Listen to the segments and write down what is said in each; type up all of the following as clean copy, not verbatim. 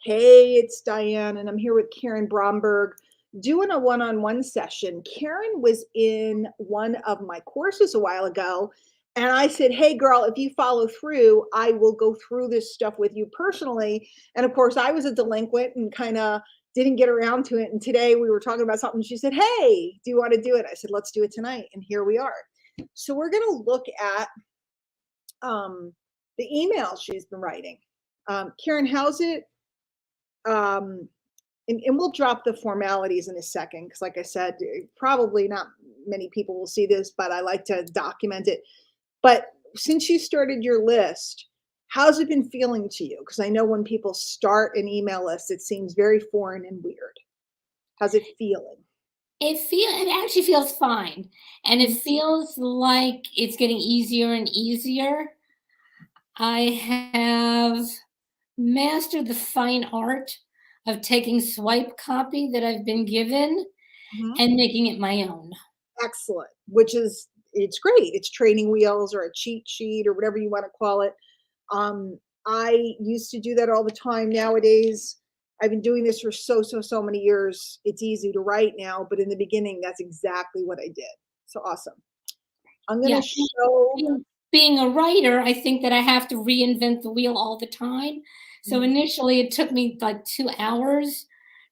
Hey, it's Diane, and I'm here with Karen Bromberg doing a one-on-one session. Karen was in one of my courses a while ago, and I said, "Hey, girl, if you follow through, I will go through this stuff with you personally." And of course, I was a delinquent and kind of didn't get around to it. And today we were talking about something. She said, "Hey, do you want to do it?" I said, "Let's do it tonight." And here we are. So we're going to look at the email she's been writing. Karen, how's it? Um, and we'll drop the formalities in a second because, like I said, probably not many people will see this, but I like to document it. But since you started your list, how's it been feeling to you? Because I know when people start an email list, it seems very foreign and weird. How's it feeling? It actually feels fine, and it feels like it's getting easier and easier. I have mastered the fine art of taking swipe copy that I've been given Mhm. and making it my own. Excellent, which is it's great. It's training wheels or a cheat sheet or whatever you want to call it. I used to do that all the time. Nowadays, I've been doing this for so many years. It's easy to write now, but in the beginning, that's exactly what I did. So awesome. I'm going Yeah, to show. being a writer, I think that I have to reinvent the wheel all the time. So Mhm. initially, it took me like 2 hours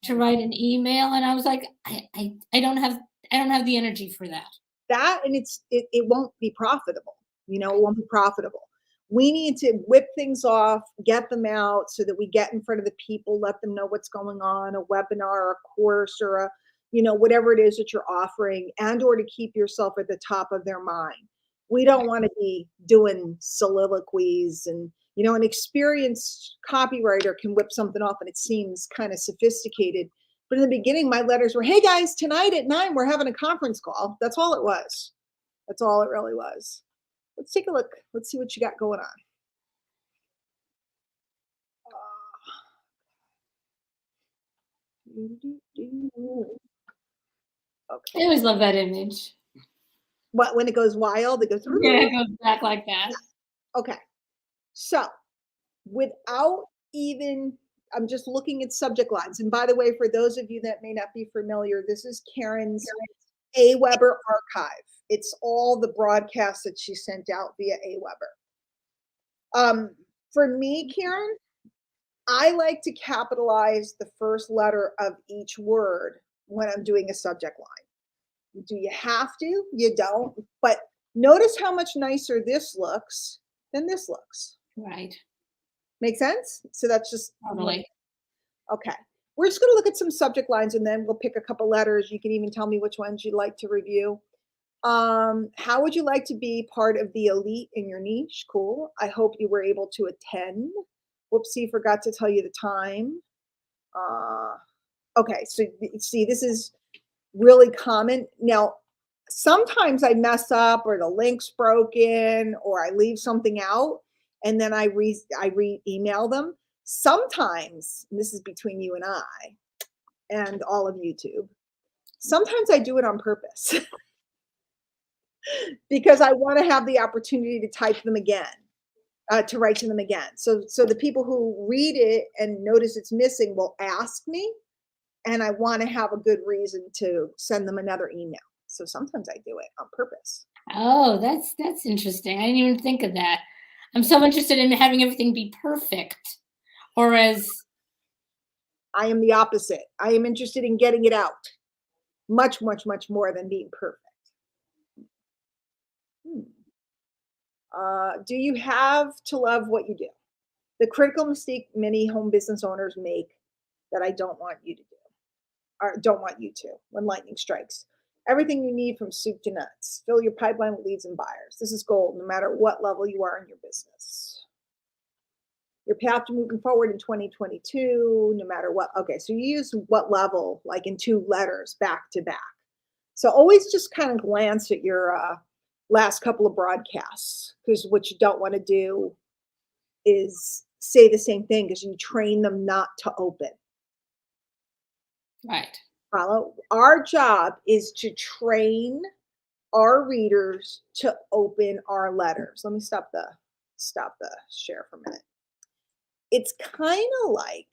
to write an email, and I was like, I don't have the energy for that." That and it won't be profitable. It won't be profitable. We need to whip things off, get them out so that we get in front of the people, let them know what's going on, a webinar, a course, or whatever it is that you're offering, and or to keep yourself at the top of their mind. We don't want to be doing soliloquies and an experienced copywriter can whip something off and it seems kind of sophisticated, but in the beginning, my letters were, "Hey guys, tonight at 9, we're having a conference call." That's all it was. That's all it really was. Let's take a look. Let's see what you got going on. I Okay. always love that image. What when it goes wild, it goes. Yeah, it goes back like that. Okay. So without even, I'm just looking at subject lines. And by the way, for those of you that may not be familiar, this is Karen's AWeber archive. It's all the broadcasts that she sent out via AWeber. For me, Karen, I like to capitalize the first letter of each word when I'm doing a subject line. Do you have to? You don't. But notice how much nicer this looks than this looks. Right, Make sense? So that's just totally. okay. We're just going to look at some subject lines and then we'll pick a couple letters. You can even tell me which ones you'd like to review. How would you like to be part of the elite in your niche? Cool. I hope you were able to attend. Whoopsie, forgot to tell you the time. Uh, okay, so see, this is really common. Now, sometimes I mess up or the link's broken or I leave something out and then I email them. Sometimes, and this is between you and I and all of YouTube, sometimes I do it on purpose because I want to have the opportunity to type them again. To write to them again. So the people who read it and notice it's missing will ask me, and I want to have a good reason to send them another email. So sometimes I do it on purpose. Oh, that's interesting. I didn't even think of that. I'm so interested in having everything be perfect, or as I am the opposite. I am interested in getting it out much more than being perfect. Hmm. Do you have to love what you do? The critical mistake many home business owners make that I don't want you to do. Or don't want you to when lightning strikes. Everything you need from soup to nuts. Fill your pipeline with leads and buyers. This is gold, no matter what level you are in your business. Your path to moving forward in 2022, no matter what. Okay, so you use what level, like in 2 letters back to back. So always just kind of glance at your last couple of broadcasts because what you don't want to do is say the same thing because you train them not to open. right. Follow. Our job is to train our readers to open our letters. Let me stop the share for a minute. It's kind of like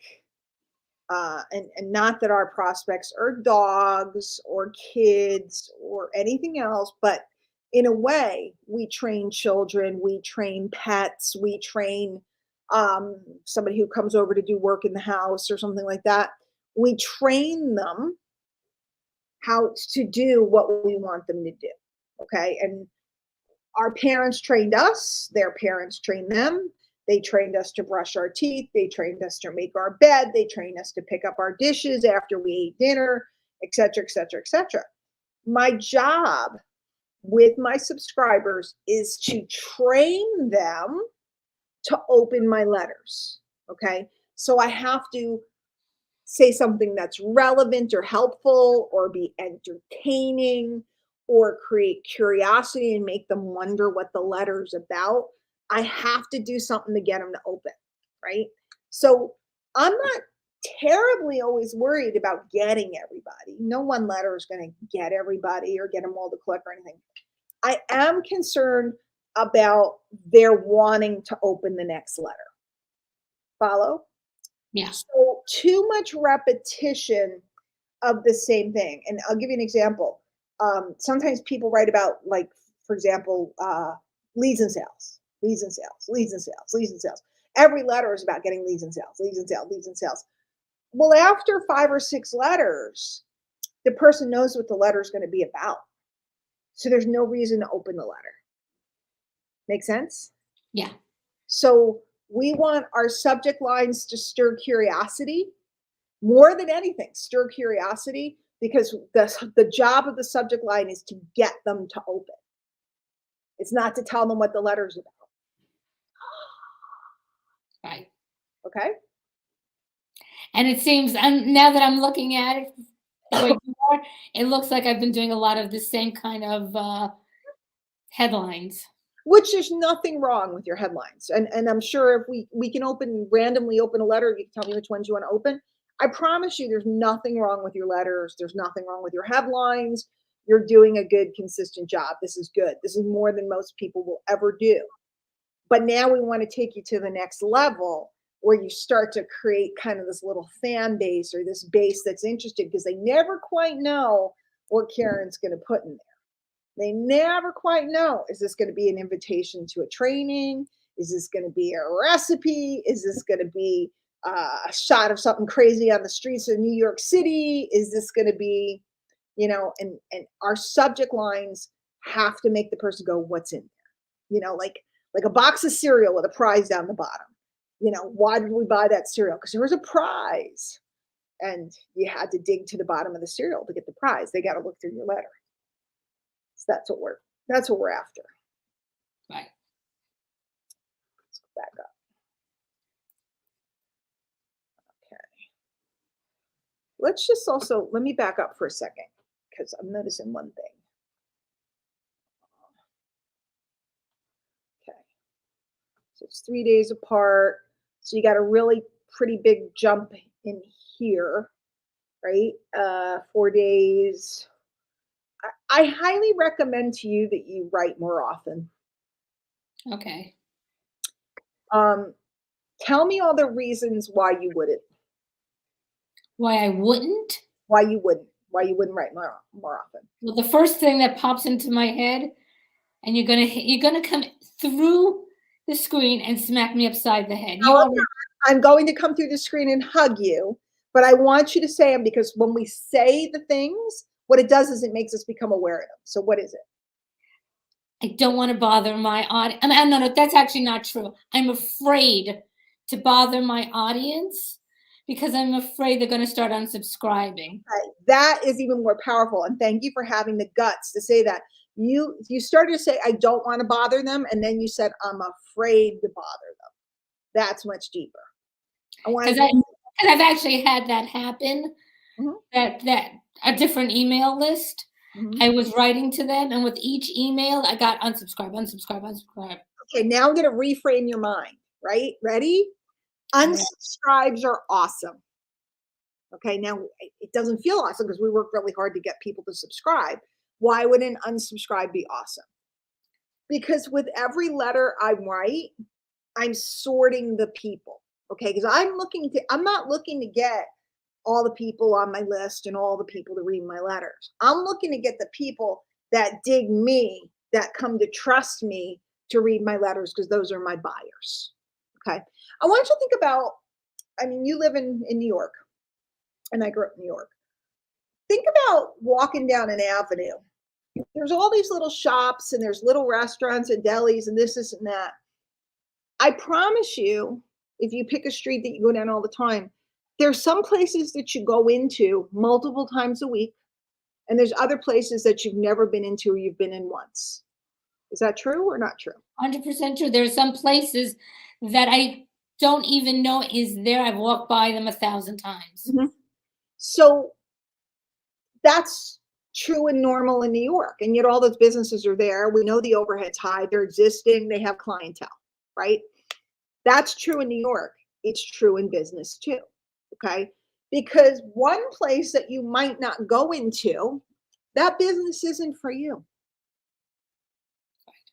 And not that our prospects are dogs or kids or anything else, but in a way, we train children, we train pets, we train somebody who comes over to do work in the house or something like that. We train them how to do what we want them to do. Okay. And our parents trained us, their parents trained them. They trained us to brush our teeth. They trained us to make our bed. They trained us to pick up our dishes after we ate dinner, et cetera, et cetera, et cetera. My job with my subscribers is to train them to open my letters. Okay. So I have to say something that's relevant or helpful or be entertaining or create curiosity and make them wonder what the letter's about. I have to do something to get them to open, right? So I'm not terribly always worried about getting everybody. No one letter is going to get everybody or get them all to click or anything. I am concerned about their wanting to open the next letter. Follow? Yeah. So too much repetition of the same thing. And I'll give you an example. Sometimes people write about, like, for example, leads and sales, leads and sales, leads and sales, leads and sales. Every letter is about getting leads and sales, leads and sales, leads and sales. Well, after 5 or 6 letters, the person knows what the letter is going to be about. So there's no reason to open the letter. Make sense? Yeah. So we want our subject lines to stir curiosity more than anything, stir curiosity, because the job of the subject line is to get them to open. It's not to tell them what the letter's about. Right. Okay. And it seems, now that I'm looking at it the way you are, it looks like I've been doing a lot of the same kind of headlines. Which there's nothing wrong with your headlines. And I'm sure if we can randomly open a letter, you can tell me which ones you want to open. I promise you there's nothing wrong with your letters. There's nothing wrong with your headlines. You're doing a good, consistent job. This is good. This is more than most people will ever do. But now we want to take you to the next level where you start to create kind of this little fan base or this base that's interested because they never quite know what Karen's going to put in there. They never quite know. Is this going to be an invitation to a training? Is this going to be a recipe? Is this going to be a shot of something crazy on the streets of New York City? Is this going to be, and our subject lines have to make the person go, what's in there? Like a box of cereal with a prize down the bottom. Why did we buy that cereal? Because there was a prize. And you had to dig to the bottom of the cereal to get the prize. They got to look through your letter. So that's what we're after. Right. Let's go back up. Okay. Let me back up for a second because I'm noticing one thing. Okay. So it's 3 days apart. So you got a really pretty big jump in here, right? 4 days. I highly recommend to you that you write more often. Okay. Tell me all the reasons why you wouldn't. Why I wouldn't? Why you wouldn't write more often. Well, the first thing that pops into my head, and you're gonna come through the screen and smack me upside the head. I'm going to come through the screen and hug you, but I want you to say them because when we say the things, what it does is it makes us become aware of them. So what is it? I don't want to bother my audience. No, that's actually not true. I'm afraid to bother my audience because I'm afraid they're going to start unsubscribing. Right. That is even more powerful. And thank you for having the guts to say that. You started to say, I don't want to bother them. And then you said, I'm afraid to bother them. That's much deeper. Because I've actually had that happen. Mhm. That a different email list. Mhm. I was writing to them, and with each email, I got unsubscribe. Okay, now I'm going to reframe your mind, right? Ready? Unsubscribes are awesome. Okay, now it doesn't feel awesome because we work really hard to get people to subscribe. Why would an unsubscribe be awesome? Because with every letter I write, I'm sorting the people. Okay, because I'm not looking to get all the people on my list and all the people to read my letters. I'm looking to get the people that dig me, that come to trust me to read my letters because those are my buyers. Okay. I want you to think about, I mean, you live in New York and I grew up in New York. Think about walking down an avenue. There's all these little shops and there's little restaurants and delis and this and that. I promise you, if you pick a street that you go down all the time, there's some places that you go into multiple times a week, and there's other places that you've never been into or you've been in once. Is that true or not true? 100% true. There are some places that I don't even know is there. I've walked by them 1,000 times. Mhm. So that's true and normal in New York. And yet all those businesses are there. We know the overhead's high. They're existing. They have clientele, right? That's true in New York. It's true in business too. Okay. Because one place that you might not go into, that business isn't for you.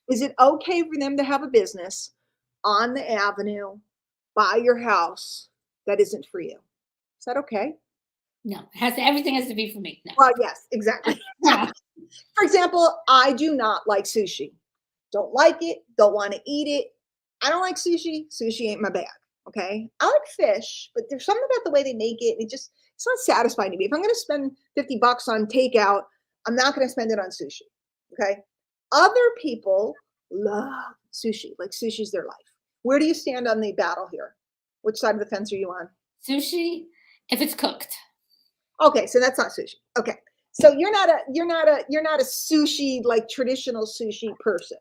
Is it okay for them to have a business on the avenue by your house that isn't for you? Is that okay? No, everything has to be for me. No. Well, yes, exactly. Yeah. For example, I do not like sushi. Don't like it, don't want to eat it. I don't like sushi. Sushi ain't my bag. Okay. I like fish, but there's something about the way they make it. It's not satisfying to me. If I'm going to spend $50 on takeout, I'm not going to spend it on sushi. Okay. Other people love sushi. Like sushi's their life. Where do you stand on the battle here? Which side of the fence are you on? Sushi, if it's cooked. Okay, so that's not sushi. Okay. So you're not a sushi, like traditional sushi person,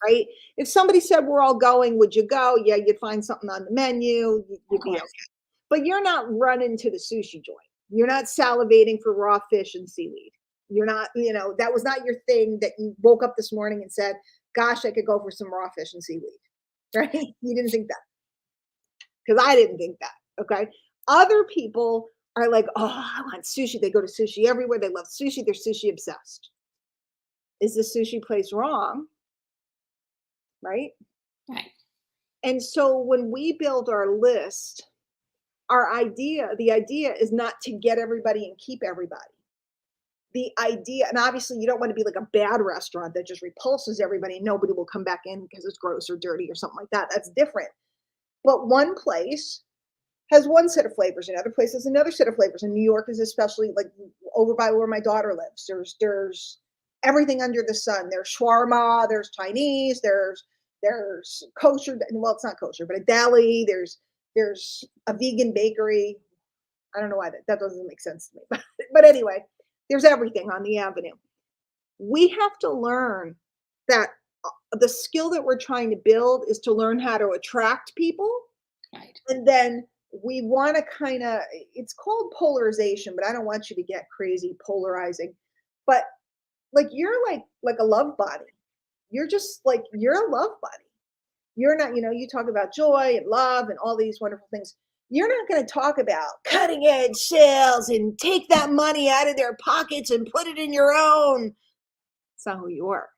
right? If somebody said we're all going, would you go? Yeah, you'd find something on the menu, Of you'd be course. okay. But you're not running to the sushi joint. You're not salivating for raw fish and seaweed. You're not, that was not your thing that you woke up this morning and said, gosh, I could go for some raw fish and seaweed. Right? You didn't think that. Because I didn't think that. Okay. Other people are like, oh, I want sushi. They go to sushi everywhere. They love sushi. They're sushi obsessed. Is the sushi place wrong? Right. Right. And so when we build our list, the idea is not to get everybody and keep everybody. The idea, and obviously you don't want to be like a bad restaurant that just repulses everybody and nobody will come back in because it's gross or dirty or something like that. That's different. But one place has one set of flavors, another place has another set of flavors. And New York is especially like over by where my daughter lives. There's everything under the sun. There's shawarma, there's Chinese, there's kosher. Well, it's not kosher, but a deli. There's a vegan bakery. I don't know why that doesn't make sense to me, but anyway, there's everything on the avenue. We have to learn that the skill that we're trying to build is to learn how to attract people, Right. and then we want to kind of, it's called polarization, but I don't want you to get crazy polarizing. But like you're like a love body. You're just like you're a love buddy. You're not, you talk about joy and love and all these wonderful things. You're not going to talk about cutting edge sales and take that money out of their pockets and put it in your own. It's not who you are.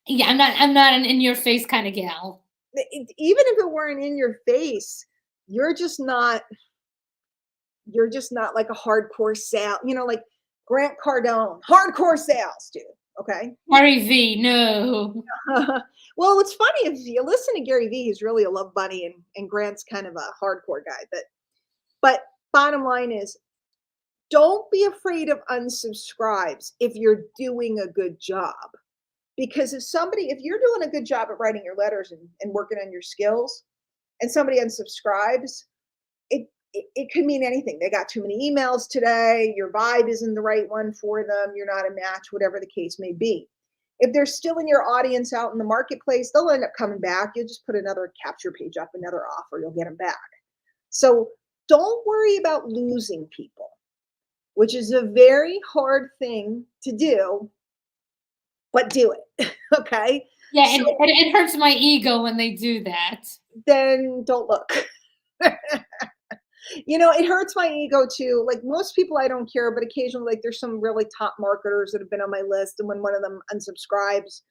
Yeah, I'm not an in your face kind of gal. Even if it weren't in your face, you're just not like a hardcore sale, like Grant Cardone, hardcore sales, dude. Okay. Gary V, no. Well, it's funny if you listen to Gary Vee, he's really a love bunny, and Grant's kind of a hardcore guy. But bottom line is, don't be afraid of unsubscribes if you're doing a good job. Because if you're doing a good job at writing your letters and working on your skills, and somebody unsubscribes, it could mean anything. They got too many emails today, your vibe isn't the right one for them, you're not a match, whatever the case may be. If they're still in your audience out in the marketplace, they'll end up coming back. You'll just put another capture page up, another offer, you'll get them back. So don't worry about losing people, which is a very hard thing to do, but do it. Okay. Yeah, So it hurts my ego when they do that. then don't look. It hurts my ego too. Like most people, I don't care, but occasionally, like there's some really top marketers that have been on my list, and when one of them unsubscribes,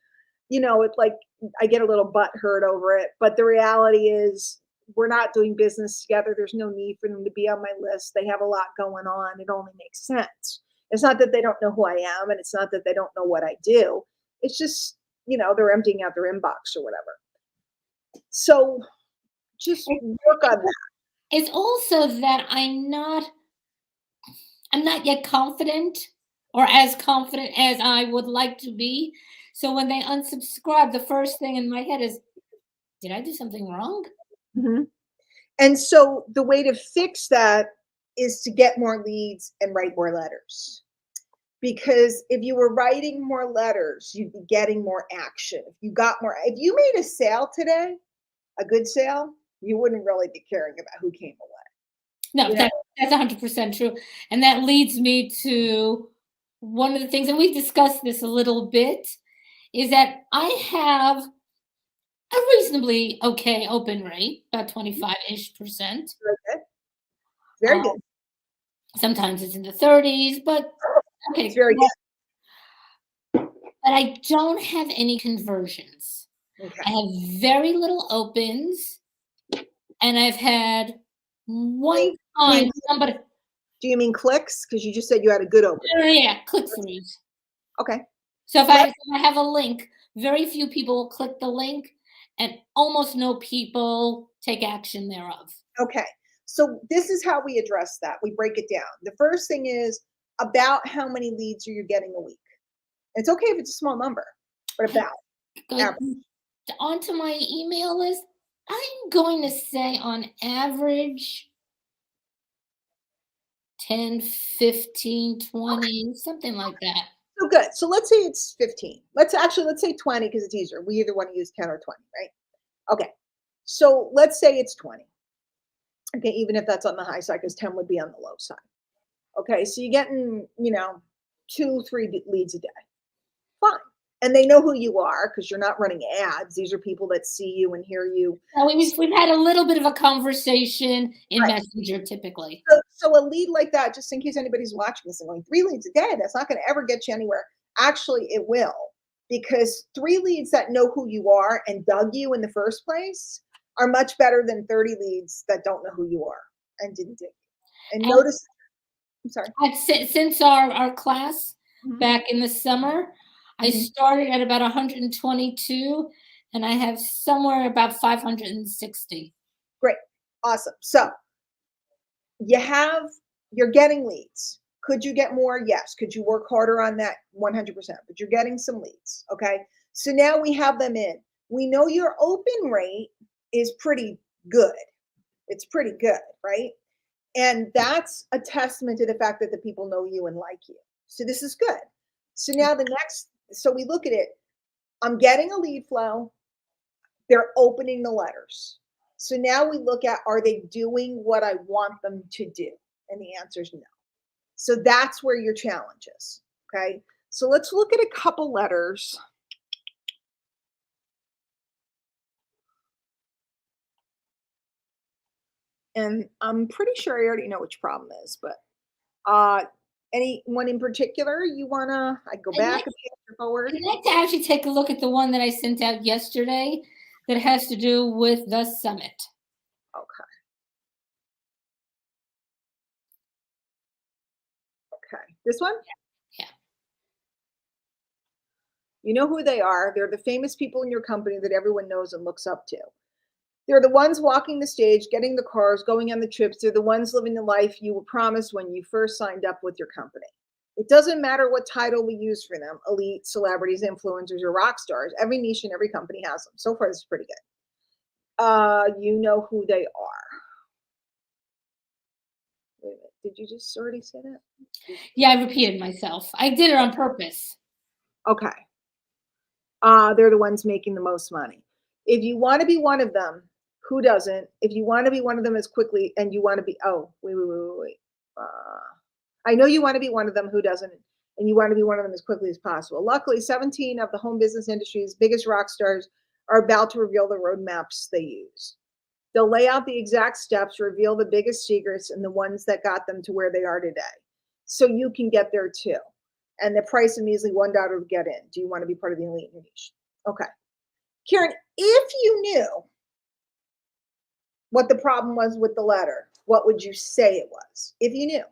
it's like I get a little butt hurt over it. But the reality is, we're not doing business together. There's no need for them to be on my list. They have a lot going on. It only makes sense. It's not that they don't know who I am, and it's not that they don't know what I do. It's just, they're emptying out their inbox or whatever. So just work on that. It's also that I'm not yet confident or as confident as I would like to be. So when they unsubscribe, the first thing in my head is, did I do something wrong? Mhm. And so the way to fix that is to get more leads and write more letters. Because if you were writing more letters, you'd be getting more action. If you made a sale today, a good sale, you wouldn't really be caring about who came away. No, You know, that's 100% true. And that leads me to one of the things, and we've discussed this a little bit, is that I have a reasonably okay open rate, about 25-ish%. very good. Very Uh, good. sometimes it's in the 30s, but It's okay. very good. But I don't have any conversions. I Okay. have very little opens, and I've had one Mean, time mean, somebody, do you mean clicks? Because you just said you had a good open. yeah, click-throughs. Okay. So if Let I have a link, very few people will click the link, and almost no people take action thereof. Okay. So this is how we address that. We break it down. The first thing is about how many leads are you getting a week? It's okay if it's a small number, but about Go average. onto my email list. I'm going to say on average 10, 15, 20, something like that. So good. So let's say it's 15. Let's say 20 because it's easier. We either want to use 10 or 20, right? Okay. So let's say it's 20. Okay, even if that's on the high side, because 10 would be on the low side. Okay, so you're getting, 2, 3 leads a day. Fine. And they know who you are because you're not running ads. These are people that see you and hear you. Now, we've had a little bit of a conversation in Right. Messenger typically. So a lead like that, just in case anybody's watching this and going, 3 leads a day, that's not going to ever get you anywhere. Actually, it will, because 3 leads that know who you are and dug you in the first place are much better than 30 leads that don't know who you are and didn't dig you. And And notice, I'm sorry. since our class Mhm, back in the summer, I mhm. started at about 122, and I have somewhere about 560. Great. Awesome. So you're getting leads. Could you get more? Yes. Could you work harder on that? 100%. But you're getting some leads. Okay. So now we have them in. We know your open rate is pretty good. It's pretty good, right? And that's a testament to the fact that the people know you and like you. So this is good. So now so we look at it. I'm getting a lead flow. They're opening the letters. So now we look at, are they doing what I want them to do? And the answer is no. So that's where your challenge is. Okay. So let's look at a couple letters. And I'm pretty sure I already know which problem is, but uh any one in particular you wanna I go I'd back like, a page or forward? I'd like to actually take a look at the one that I sent out yesterday that has to do with the summit. Okay. Okay. This one? Yeah. You know who they are. They're the famous people in your company that everyone knows and looks up to. They're the ones walking the stage, getting the cars, going on the trips. They're the ones living the life you were promised when you first signed up with your company. It doesn't matter what title we use for them, elite, celebrities, influencers, or rock stars. Every niche and every company has them. So far, this is pretty good. You know who they are. Wait a minute. Did you just already say that? Yeah, I repeated myself. I did it on purpose. Okay. They're the ones making the most money. If you want to be one of them, who doesn't? If you want to be one of them as quickly, and you want to be, oh, wait. I know you want to be one of them, who doesn't? And you want to be one of them as quickly as possible. Luckily, 17 of the home business industry's biggest rock stars are about to reveal the roadmaps they use. They'll lay out the exact steps, reveal the biggest secrets, and the ones that got them to where they are today. So you can get there too. And the price of measly $1 to get in. Do you want to be part of the elite niche? Okay. Karen, if you knew what the problem was with the letter, what would you say it was if you knew?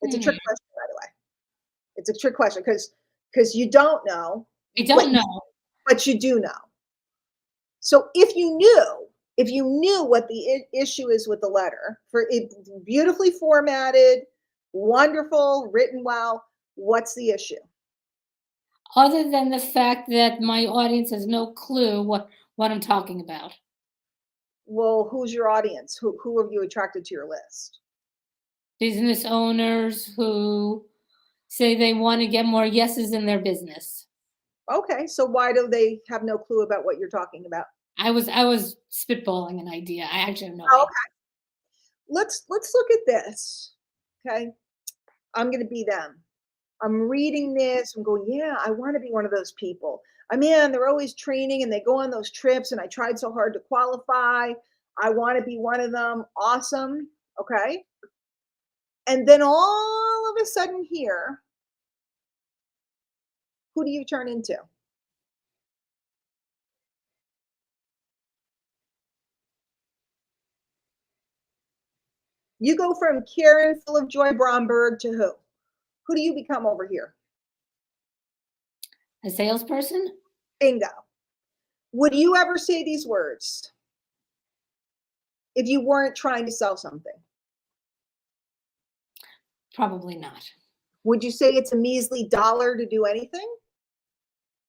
It's a Hmm. trick question, by the way. It's a trick question because you don't know I what don't you, know. but you do know. So if you knew what the issue is with the letter, for it beautifully formatted, wonderful, written well, what's the issue? Other than the fact that my audience has no clue what I'm talking about. Well, who's your audience? Who have you attracted to your list? Business owners who say they want to get more yeses in their business. Okay, so why do they have no clue about what you're talking about? I was spitballing an idea. I actually have no Oh, idea. okay. Let's look at this. Okay. I'm gonna be them. I'm reading this, I'm going, yeah, I want to be one of those people. I mean, they're always training and they go on those trips, and I tried so hard to qualify. I want to be one of them. Awesome. Okay. And then all of a sudden, here, who do you turn into? You go from Karen full of joy Bromberg to who? Who do you become over here? A salesperson? Bingo. Would you ever say these words if you weren't trying to sell something? Probably not. Would you say it's a measly dollar to do anything?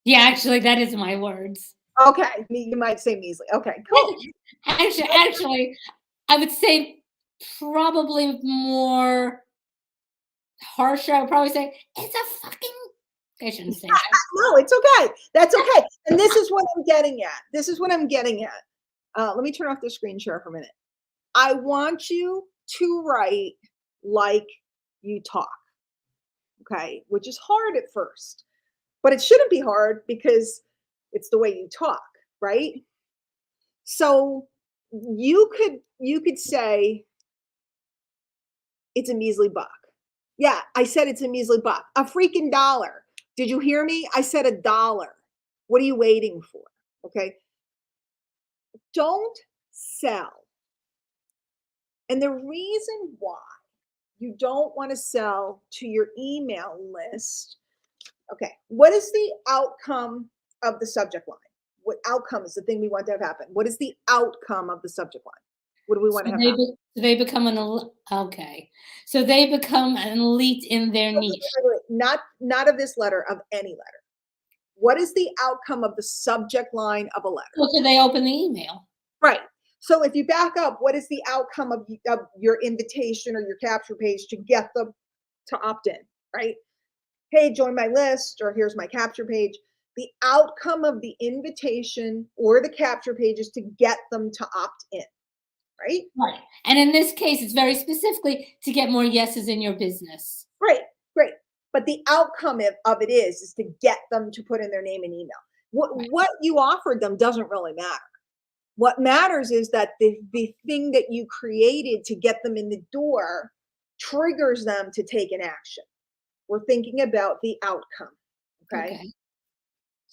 Yeah, actually, that is my words. Okay, you might say measly. Okay, cool. Actually, I would say probably more harsher. I would probably say it's a fucking. I shouldn't say that. No, it's okay. That's okay. And this is what I'm getting at. This is what I'm getting at. Let me turn off the screen share for a minute. I want you to write like you talk, okay? Which is hard at first, but it shouldn't be hard because it's the way you talk, right? So you could say it's a measly buck. Yeah, I said it's a measly buck. A freaking dollar. Did you hear me? I said a dollar. What are you waiting for? Okay. Don't sell. And the reason why you don't want to sell to your email list, okay, what is the outcome of the subject line? What outcome is the thing we want to have happen? What is the outcome of the subject line? What do we want to have happen? So they become okay. So they become an elite in their Wait, wait, niche. wait, wait. Not of this letter, of any letter. What is the outcome of the subject line of a letter? Well, so they open the email. Right. So if you back up, what is the outcome of your invitation or your capture page to get them to opt in? Right. Hey, join my list, or here's my capture page. The outcome of the invitation or the capture page is to get them to opt in. Right. Right. And in this case, it's very specifically to get more yeses in your business. Great. Great. But the outcome of it is to get them to put in their name and email. Right. What you offered them doesn't really matter. What matters is that the thing that you created to get them in the door triggers them to take an action. We're thinking about the outcome. Okay. Okay.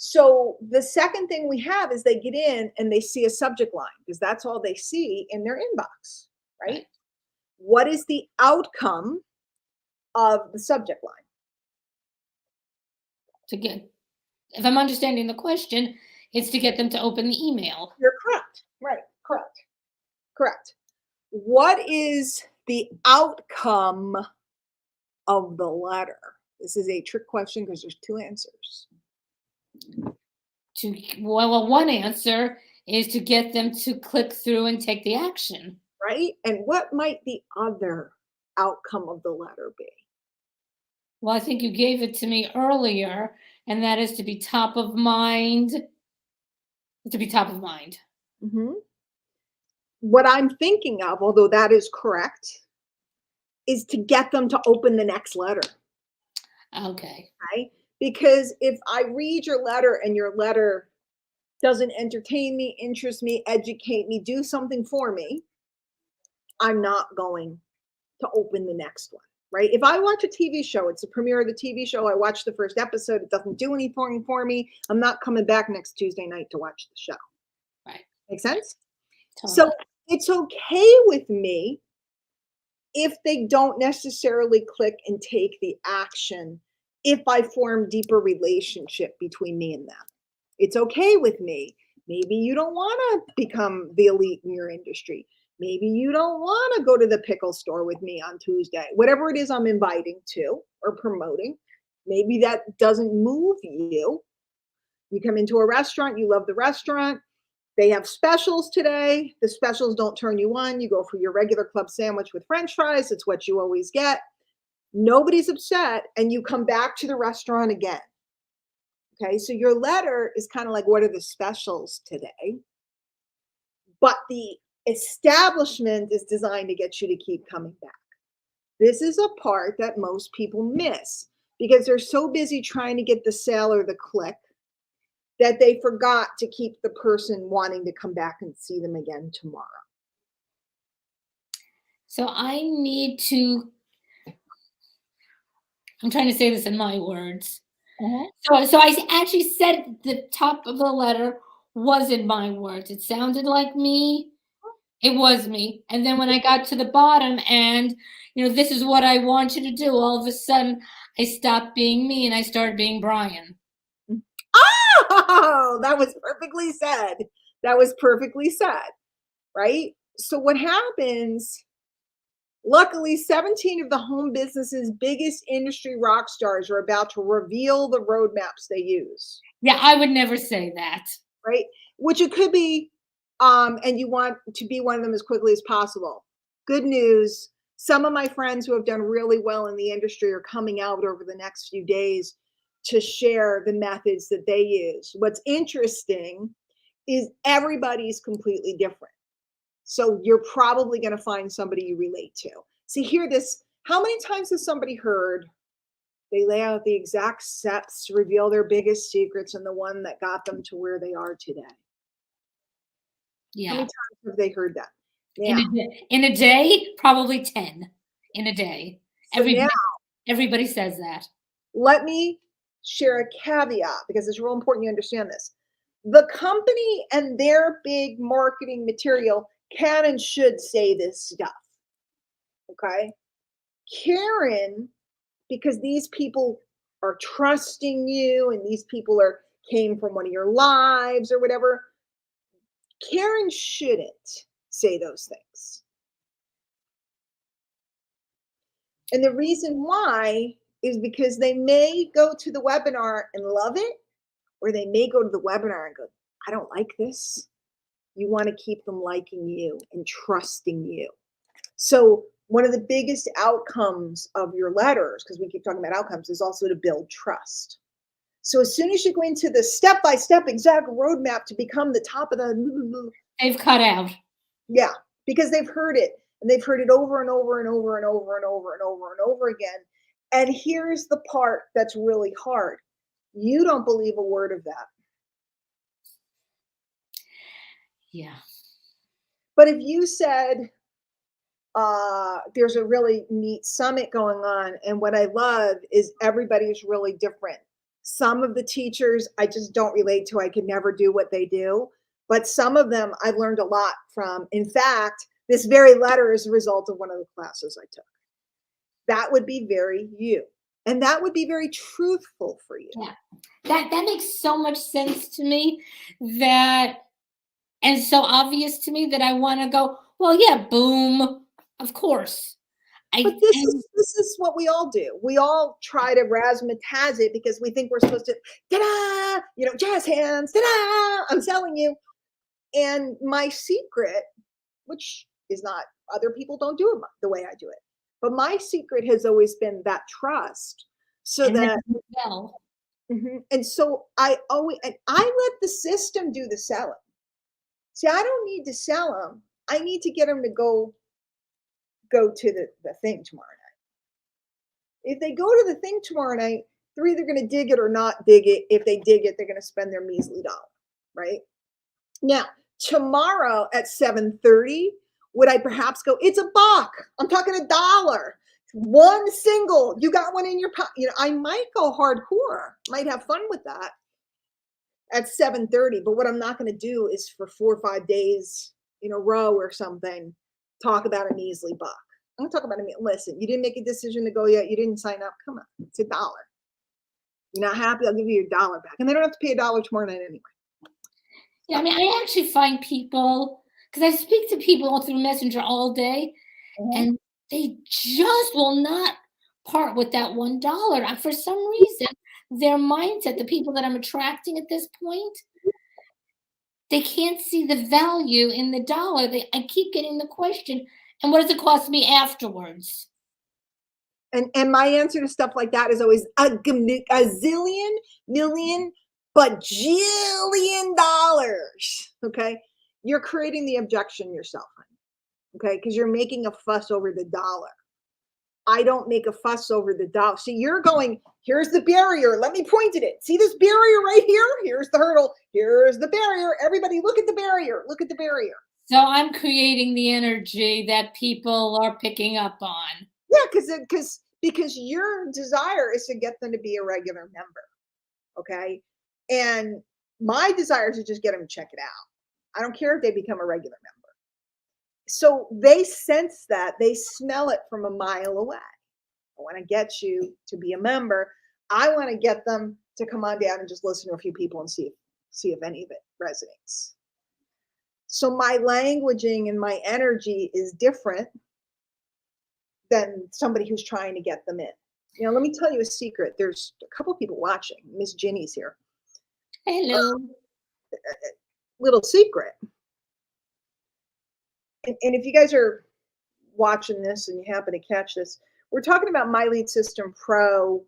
So the second thing we have is they get in and they see a subject line because that's all they see in their inbox, right? Right. What is the outcome of the subject line? To get, if I'm understanding the question, it's to get them to open the email. You're correct. Right. Correct. Correct. What is the outcome of the letter? This is a trick question because there's two answers. Well, one answer is to get them to click through and take the action. Right? And what might the other outcome of the letter be? Well, I think you gave it to me earlier, and that is to be top of mind. To be top of mind. Mhm. What I'm thinking of, although that is correct, is to get them to open the next letter. Okay. Right? Because if I read your letter and your letter doesn't entertain me, interest me, educate me, do something for me, I'm not going to open the next one. Right? If I watch a TV show, it's the premiere of the TV show, I watch the first episode, it doesn't do anything for me, I'm not coming back next Tuesday night to watch the show. Right. Make sense? So Totally. it's okay with me if they don't necessarily click and take the action if I form deeper relationship between me and them. It's okay with me. Maybe you don't want to become the elite in your industry. Maybe you don't want to go to the pickle store with me on Tuesday. Whatever it is I'm inviting to or promoting, maybe that doesn't move you. You come into a restaurant, you love the restaurant, they have specials today. The specials don't turn you on. You go for your regular club sandwich with french fries. It's what you always get. Nobody's upset. And you come back to the restaurant again. Okay. So your letter is kind of like, what are the specials today? But the establishment is designed to get you to keep coming back. This is a part that most people miss because they're so busy trying to get the sale or the click that they forgot to keep the person wanting to come back and see them again tomorrow. So I need to, I'm trying to say this in my words. Mhm. So I actually said the top of the letter wasn't my words. It sounded like me. It was me. And then when I got to the bottom and, this is what I want you to do, all of a sudden I stopped being me and I started being Brian. Oh, that was perfectly said. That was perfectly said, right? So what happens, luckily 17 of the home business's biggest industry rock stars are about to reveal the roadmaps they use, Yeah, I would never say that. right? Which it could be, and you want to be one of them as quickly as possible. Good news. Some of my friends who have done really well in the industry are coming out over the next few days to share the methods that they use. What's interesting is everybody's completely different. So you're probably going to find somebody you relate to. See, hear this. How many times has somebody heard they lay out the exact steps to reveal their biggest secrets and the one that got them to where they are today? How many Yeah. times have they heard that? In Now, a day, probably 10 in a day. so now Everybody says that. let me share a caveat because it's real important you understand this. The company and their big marketing material can and should say this stuff. Okay. Karen, because these people are trusting you and these people are came from one of your lives or whatever, Karen shouldn't say those things. And the reason why is because they may go to the webinar and love it, or they may go to the webinar and go, I don't like this. You want to keep them liking you and trusting you. So, one of the biggest outcomes of your letters, because we keep talking about outcomes, is also to build trust. So, as soon as you go into the step by step exact roadmap to become the top of the, They've cut out. yeah, because they've heard it and they've heard it over and over and over and over and over and over and over again. And here's the part that's really hard. You don't believe a word of that. Yeah. But if you said, there's a really neat summit going on, and what I love is everybody is really different. Some of the teachers I just don't relate to. I could never do what they do. But some of them I've learned a lot from. In fact, this very letter is a result of one of the classes I took. That would be very you. And that would be very truthful for you. Yeah. That makes so much sense to me, that and so obvious to me that I want to go, well, yeah, boom. Of course. But I this and is this is what we all do. We all try to razzmatazz it because we think we're supposed to, ta-da, jazz hands, ta-da, I'm selling you. And my secret, which is not, other people don't do it the way I do it, but my secret has always been that trust. So and then that, you sell. and so I let the system do the selling. See, I don't need to sell them. I need to get them to go to the thing tomorrow night. If they go to the thing tomorrow night, they're either going to dig it or not dig it. If they dig it, they're going to spend their measly dollar, right? Now, tomorrow at 7:30, would I perhaps go, it's a buck. I'm talking $1. One single. You got one in your pocket. I might go hardcore. Might have fun with that. at 7:30. But what I'm not going to do is for 4 or 5 days in a row or something talk about a measly buck. I'm gonna talk about a listen. You didn't make a decision to go yet. You didn't sign up. Come on, it's $1. You're not happy? I'll give you your dollar back, and they don't have to pay $1 tomorrow night anyway. Yeah, I mean, I actually find people, because I speak to people through Messenger all day, Mhm. and they just will not part with that $1. For some reason, their mindset, the people that I'm attracting at this point, they can't see the value in the dollar. I keep getting the question, and what does it cost me afterwards? And my answer to stuff like that is always a zillion, million, bajillion dollars. Okay, you're creating the objection yourself, honey. Okay, because you're making a fuss over the dollar. I don't make a fuss over the dollar. See, you're going, here's the barrier. Let me point at it. See this barrier right here? Here's the hurdle. Here's the barrier. Everybody, look at the barrier. Look at the barrier. So I'm creating the energy that people are picking up on. Yeah, because your desire is to get them to be a regular member. Okay. And my desire is to just get them to check it out. I don't care if they become a regular member. So they sense that, they smell it from a mile away. I want to get you to be a member. I want to get them to come on down and just listen to a few people and see if any of it resonates. So my languaging and my energy is different than somebody who's trying to get them in. Let me tell you a secret. There's a couple people watching. Miss Ginny's here. Hello. Little secret. And if you guys are watching this and you happen to catch this, we're talking about My Lead System Pro.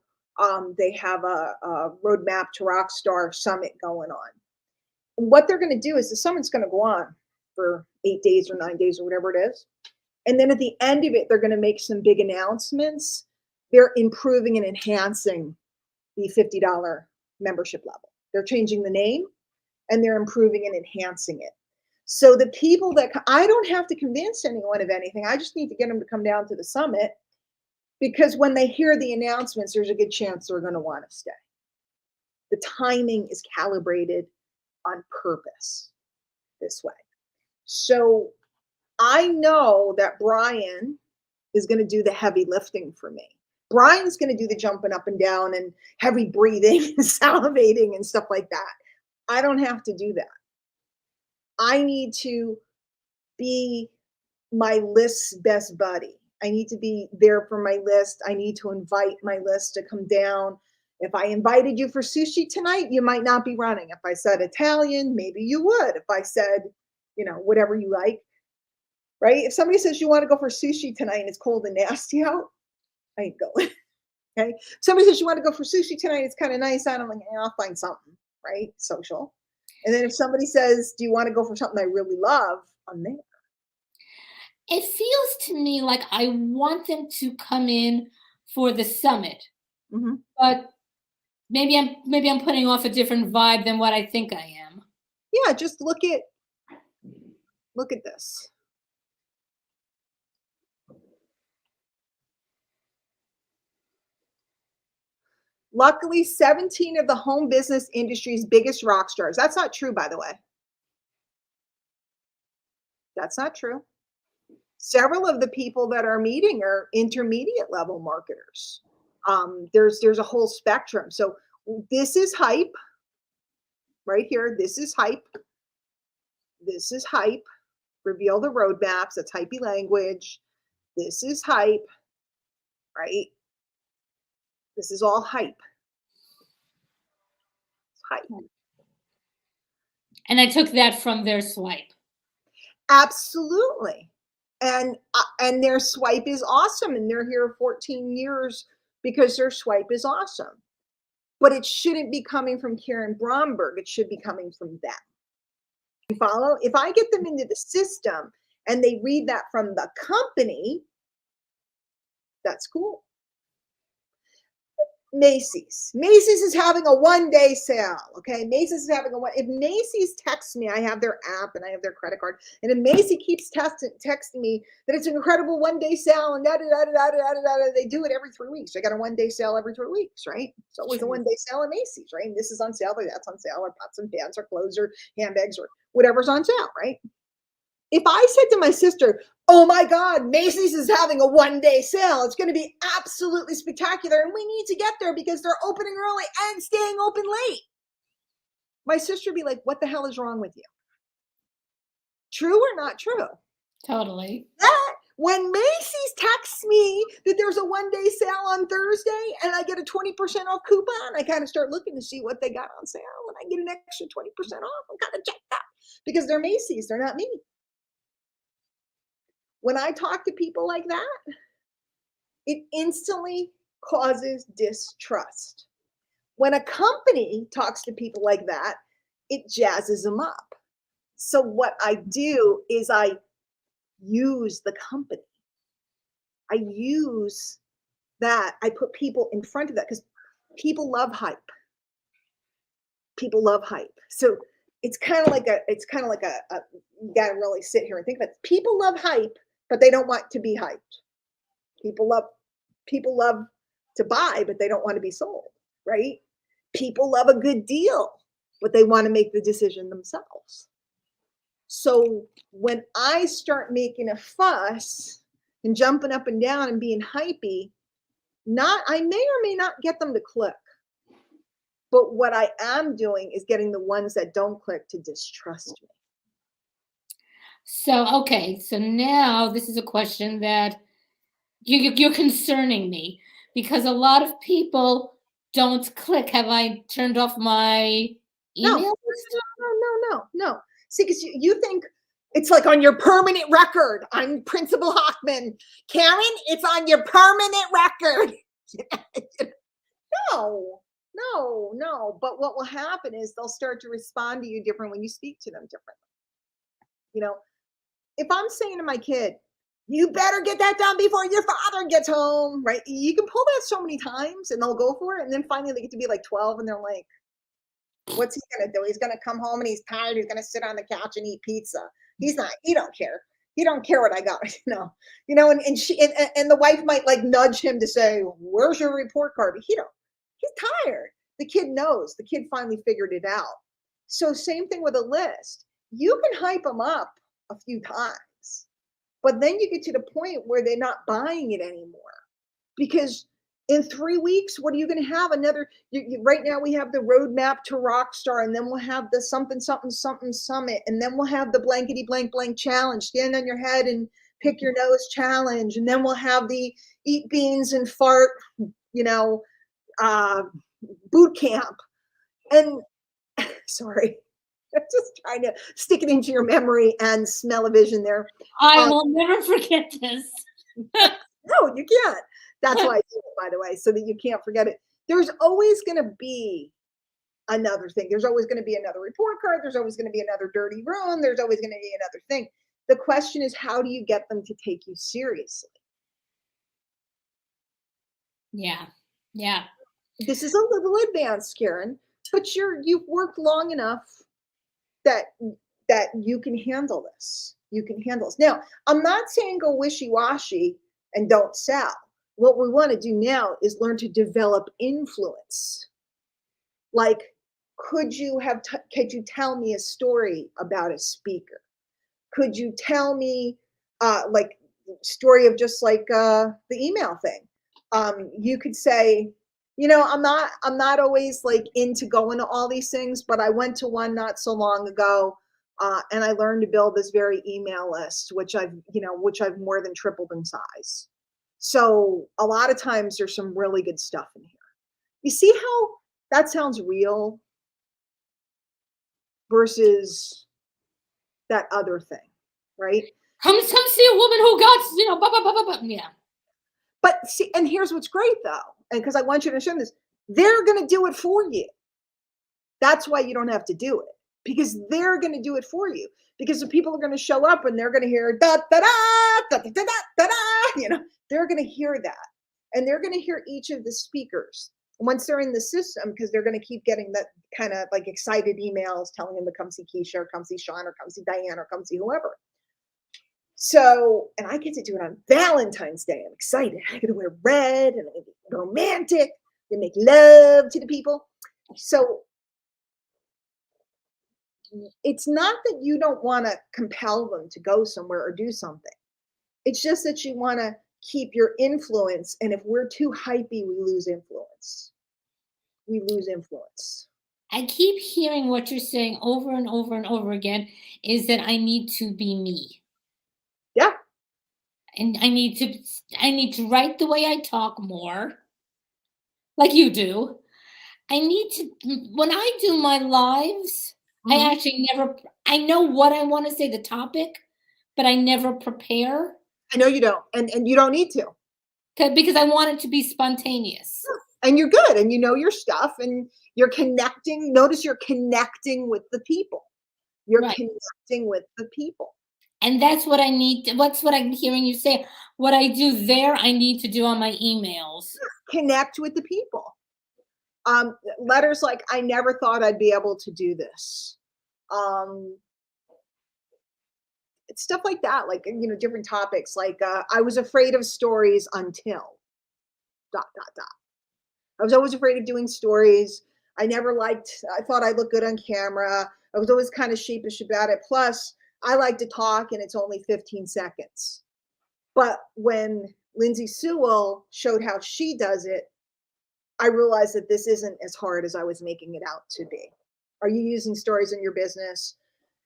They have a Roadmap to Rockstar Summit going on. And what they're going to do is the summit's going to go on for 8 days or 9 days or whatever it is. And then at the end of it, they're going to make some big announcements. They're improving and enhancing the $50 membership level. They're changing the name and they're improving and enhancing it. So the people that I don't have to convince anyone of anything. I just need to get them to come down to the summit, because when they hear the announcements, there's a good chance they're going to want to stay. The timing is calibrated on purpose this way. So I know that Brian is going to do the heavy lifting for me. Brian's going to do the jumping up and down and heavy breathing and salivating and stuff like that. I don't have to do that. I need to be my list's best buddy. I need to be there for my list. I need to invite my list to come down. If I invited you for sushi tonight, you might not be running. If I said Italian, maybe you would. If I said, whatever you like, right? If somebody says you want to go for sushi tonight and it's cold and nasty out, I ain't going. Okay. Somebody says you want to go for sushi tonight, it's kind of nice out. I'm like, I'll find something, right? Social. And then if somebody says, do you want to go for something I really love? I'm there. It feels to me like I want them to come in for the summit, Mm-hmm. but maybe I'm putting off a different vibe than what I think I am. Yeah, just look at this. Luckily, 17 of the home business industry's biggest rock stars. That's not true, by the way. That's not true. Several of the people that are meeting are intermediate level marketers. There's a whole spectrum. So this is hype right here. This is hype. This is hype. Reveal the roadmaps. That's hypey language. This is hype, right? This is all hype. It's hype. And I took that from their swipe. Absolutely. And their swipe is awesome, and they're here 14 years because their swipe is awesome. But it shouldn't be coming from Karen Bromberg. It should be coming from them. You follow? If I get them into the system and they read that from the company, that's cool. Macy's. Macy's is having a one-day sale. Okay. Macy's is having a one. If Macy's texts me, I have their app and I have their credit card. And if Macy keeps texting me that it's an incredible one-day sale and da da da da da da da, they do it every 3 weeks. They got a one-day sale every 3 weeks, right? It's always a True. one-day sale at Macy's, right? And this is on sale, but that's on sale, or pots and pans, or clothes, or handbags, or whatever's on sale, right? If I said to my sister, oh my God, Macy's is having a one-day sale, it's going to be absolutely spectacular, and we need to get there because they're opening early and staying open late. My sister would be like, what the hell is wrong with you? True or not true? Totally. That when Macy's texts me that there's a one-day sale on Thursday and I get a 20% off coupon, I kind of start looking to see what they got on sale, and I get an extra 20% off. I'm kind of checked out because they're Macy's, they're not me. When I talk to people like that, it instantly causes distrust. When a company talks to people like that, it jazzes them up. So what I do is I use the company. I use that. I put people in front of that because people love hype. People love hype. So it's kind of like you gotta really sit here and think about it. People love hype, but they don't want to be hyped. People love to buy, but they don't want to be sold, right? People love a good deal, but they want to make the decision themselves. So when I start making a fuss and jumping up and down and being hypey, I may or may not get them to click. But what I am doing is getting the ones that don't click to distrust me. So, okay. So now this is a question that you're concerning me because a lot of people don't click. Have I turned off my No, email list? no. See, because you think it's like on your permanent record. I'm Principal Hockman. Karen, it's on your permanent record. No. But what will happen is they'll start to respond to you different when you speak to them differently. You know, if I'm saying to my kid, you better get that done before your father gets home, right? You can pull that so many times and they'll go for it. And then finally they get to be like 12 and they're like, what's he going to do? He's going to come home and he's tired. He's going to sit on the couch and eat pizza. He don't care. He don't care what I got, and she, and the wife might like nudge him to say, where's your report card? But he's tired. The kid knows. The kid finally figured it out. So same thing with a list. You can hype them up a few times, but then you get to the point where they're not buying it anymore because in 3 weeks, what are you going to have? Right now we have the roadmap to Rockstar, and then we'll have the something summit, and then we'll have the blankety blank blank challenge, stand on your head and pick your nose challenge, and then we'll have the eat beans and fart, boot camp. And sorry, I'm just trying to stick it into your memory and smell a vision there. I will never forget this. No, you can't. That's why I do it, by the way, so that you can't forget it. There's always going to be another thing. There's always going to be another report card. There's always going to be another dirty room. There's always going to be another thing. The question is, how do you get them to take you seriously? Yeah. This is a little advanced, Karen, but you've worked long enough that you can handle this. You can handle this. Now, I'm not saying go wishy-washy and don't sell. What we want to do now is learn to develop influence. Like, could you tell me a story about a speaker? Could you tell me like story of just like the email thing? You could say, I'm not always like into going to all these things, but I went to one not so long ago, and I learned to build this very email list, which I've more than tripled in size. So a lot of times there's some really good stuff in here. You see how that sounds real versus that other thing, right? Come see a woman who got, blah, blah, blah, blah. Yeah. But see, and here's what's great though, and because I want you to understand this, they're going to do it for you. That's why you don't have to do it, because they're going to do it for you. Because the people are going to show up and they're going to hear da da da da da da da da. They're going to hear that, and they're going to hear each of the speakers. once they're in the system, because they're going to keep getting that kind of like excited emails telling them to come see Keisha or come see Sean or come see Diane or come see whoever. So, and I get to do it on Valentine's Day. I'm excited. I get to wear red and I'm gonna be romantic and make love to the people. So it's not that you don't want to compel them to go somewhere or do something. It's just that you want to keep your influence. And if we're too hypey, we lose influence. We lose influence. I keep hearing what you're saying over and over and over again is that I need to be me. Yeah. And I need to write the way I talk more, like you do. I need to when I do my lives, I Mhm. actually never I know what I want to say, the topic, but I never prepare I know you don't, and you don't need to. because I want it to be spontaneous. And you're good, and you know your stuff, and you're connecting. Notice you're connecting with the people. You're Right. connecting with the people. And that's what I need what's what I'm hearing you say. What I do there, I need to do on my emails. Connect with the people. Letters like, I never thought I'd be able to do this. Um, it's stuff like that, like, different topics. Like, I was afraid of stories until dot, dot, dot. I was always afraid of doing stories. I thought I looked good on camera. I was always kind of sheepish about it. Plus, I like to talk and it's only 15 seconds. But when Lindsay Sewell showed how she does it, I realized that this isn't as hard as I was making it out to be. Are you using stories in your business?